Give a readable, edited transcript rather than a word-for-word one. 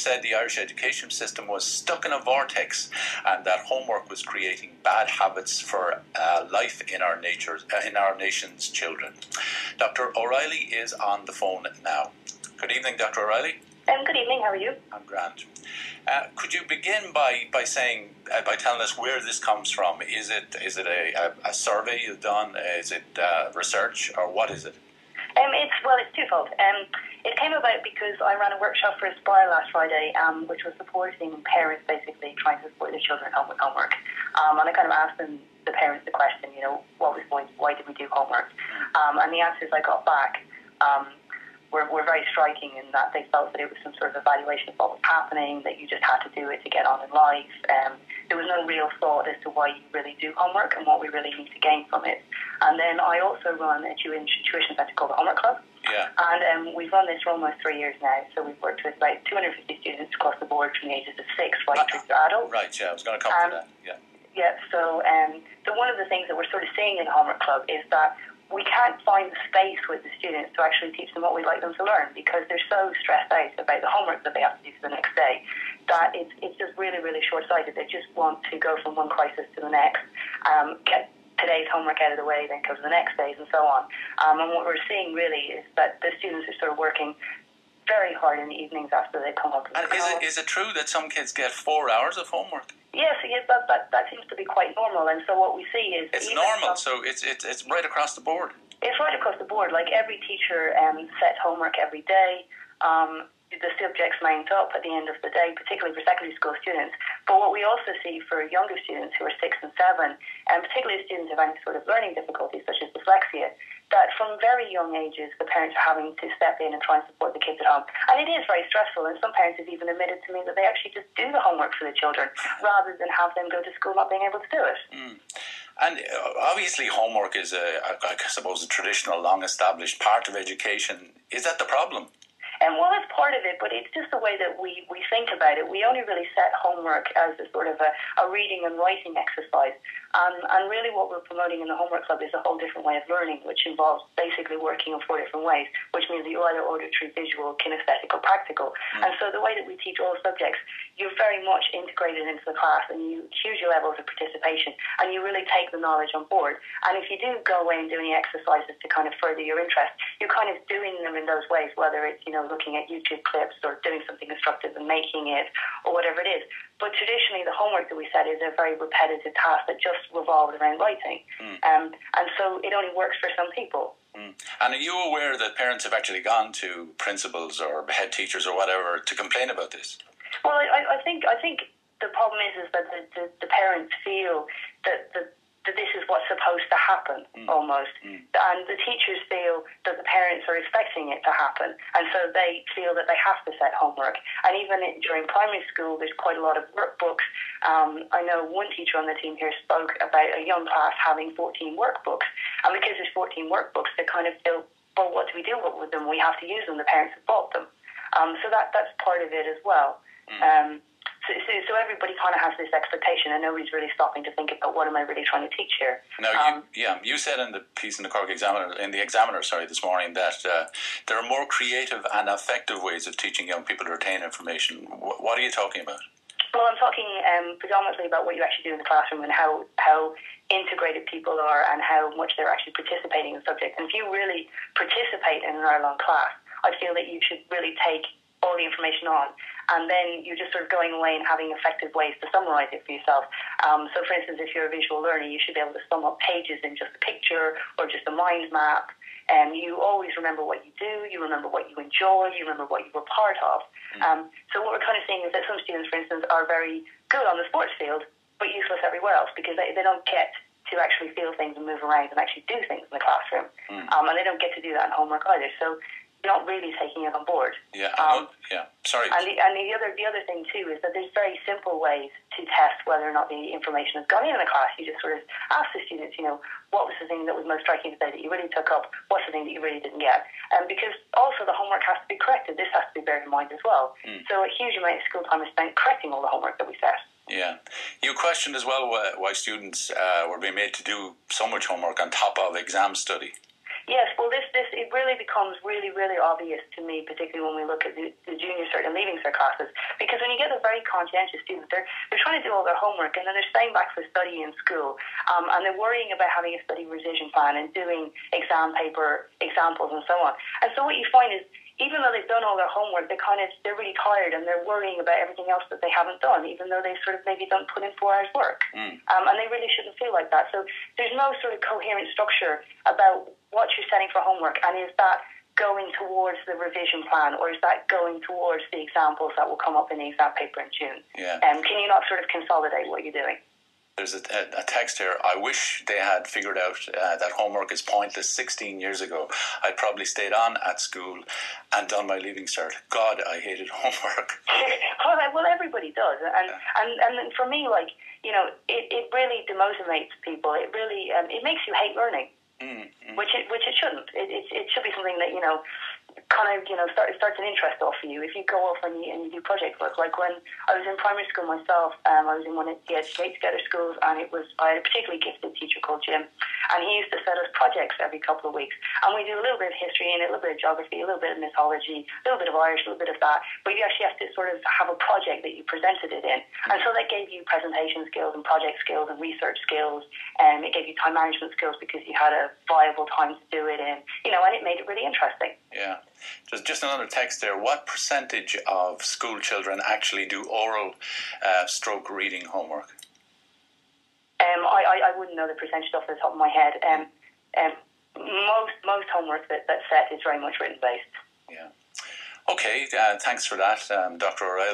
said the Irish education system was stuck in a vortex and that homework was creating bad habits for life in our nation's children. Dr. O'Reilly is on the phone now. Good evening, Dr. O'Reilly. Good evening, how are you? I'm grand. Could you begin by telling us where this comes from? Is it a survey you've done? Is it research, or what is it? It's twofold. It came about because I ran a workshop for Aspire last Friday, which was supporting parents basically trying to support their children home with homework. And I kind of asked the parents the question, what was the point? Why did we do homework? And the answers I got back were very striking in that they felt that it was some sort of evaluation of what was happening, that you just had to do it to get on in life. There was no real thought as to why you really do homework and what we really need to gain from it. And then I also run a tuition centre called the Homework Club. Yeah. And we've run this for almost 3 years now. So we've worked with about 250 students across the board from the ages of 6 right through to adults. Right, yeah, I was going to come to that. Yeah. Yeah, so one of the things that we're sort of seeing in the Homework Club is that we can't find the space with the students to actually teach them what we'd like them to learn, because they're so stressed out about the homework that they have to do for the next day that it's just really, really short-sighted. They just want to go from one crisis to the next, get today's homework out of the way, then go to the next days and so on. And what we're seeing really is that the students are sort of working very hard in the evenings after they come home. And is it true that some kids get 4 hours of homework? Yes, that seems to be quite normal. And so what we see is... It's normal, so it's right across the board. It's right across the board. Like every teacher sets homework every day. The subjects mount up at the end of the day, particularly for secondary school students. But what we also see for younger students who are 6 and 7, and particularly students who have any sort of learning difficulties such as dyslexia, that from very young ages the parents are having to step in and try and support the kids at home. And it is very stressful, and some parents have even admitted to me that they actually just do the homework for the children rather than have them go to school not being able to do it. And obviously homework is, I suppose, a traditional, long-established part of education. Is that the problem? Well, that's part of it, but it's just the way that we think about it. We only really set homework as a sort of a reading and writing exercise. And really what we're promoting in the Homework Club is a whole different way of learning, which involves basically working in 4 different ways, which means that you're either auditory, visual, kinesthetic, or practical. And so the way that we teach all subjects, you're very much integrated into the class, and you use your levels of participation, and you really take the knowledge on board. And if you do go away and do any exercises to kind of further your interest, you're kind of doing them in those ways, whether it's, looking at YouTube clips or doing something instructive and making it, or whatever it is. But traditionally, the homework that we set is a very repetitive task that just revolves around writing. And so it only works for some people. And are you aware that parents have actually gone to principals or head teachers or whatever to complain about this? Well, I think the problem is that the parents feel that this is what's supposed to happen, almost. And the teachers feel that the parents are expecting it to happen. And so they feel that they have to set homework. And even during primary school, there's quite a lot of workbooks. I know one teacher on the team here spoke about a young class having 14 workbooks. And because there's 14 workbooks, they kind of feel, well, what do we do with them? We have to use them. The parents have bought them. So that's part of it as well. So everybody kind of has this expectation, and nobody's really stopping to think about what am I really trying to teach here. Now, you said in the piece in the Cork Examiner, this morning, that there are more creative and effective ways of teaching young people to retain information. What are you talking about? Well, I'm talking predominantly about what you actually do in the classroom and how integrated people are and how much they're actually participating in the subject. And if you really participate in an hour-long class, I feel that you should really take all the information on, and then you're just sort of going away and having effective ways to summarize it for yourself. So for instance, if you're a visual learner, you should be able to sum up pages in just a picture or just a mind map, and you always remember what you do, you remember what you enjoy, you remember what you were part of. So what we're kind of seeing is that some students, for instance, are very good on the sports field but useless everywhere else because they don't get to actually feel things and move around and actually do things in the classroom. And they don't get to do that in homework either. So not really taking it on board. Sorry. And the other thing too is that there's very simple ways to test whether or not the information has gone in the class. You just sort of ask the students, what was the thing that was most striking today that you really took up? What's the thing that you really didn't get? Because also the homework has to be corrected. This has to be beared in mind as well. So a huge amount of school time is spent correcting all the homework that we set. Yeah. You questioned as well why students were being made to do so much homework on top of exam study. Yes, well, it really becomes really, really obvious to me, particularly when we look at the junior cert and leaving cert classes, Because when you get the very conscientious students, they're trying to do all their homework and then they're staying back for study in school, and they're worrying about having a study revision plan and doing exam paper examples and so on. And so what you find is, even though they've done all their homework, they're really tired and they're worrying about everything else that they haven't done, even though they sort of maybe don't put in 4 hours work. And they really shouldn't feel like that. So there's no sort of coherent structure about what you're setting for homework, and is that going towards the revision plan, or is that going towards the examples that will come up in the exam paper in June? Yeah. Can you not sort of consolidate what you're doing? There's a text here. I wish they had figured out that homework is pointless 16 years ago. I probably stayed on at school and done my leaving cert. God, I hated homework. Well, everybody does. And for me, like, you know, it really demotivates people. It really it makes you hate learning, which it shouldn't. It should be something that, you know, kind of, you know, starts an interest off for you if you go off and you do project work. Like when I was in primary school myself, I was in one of the Educate Together schools, and I had a particularly gifted teacher called Jim, and he used to set us projects every couple of weeks, and we do a little bit of history and a little bit of geography, a little bit of mythology, a little bit of Irish, a little bit of that, but you actually have to sort of have a project that you presented it in, and so that gave you presentation skills and project skills and research skills, and it gave you time management skills because you had a viable time to do it in, you know, and it made it really interesting. Yeah. Just another text there. What percentage of school children actually do oral stroke reading homework? I wouldn't know the percentage off the top of my head. Most homework that's set is very much written based. Yeah. Okay. Thanks for that, Dr. O'Reilly.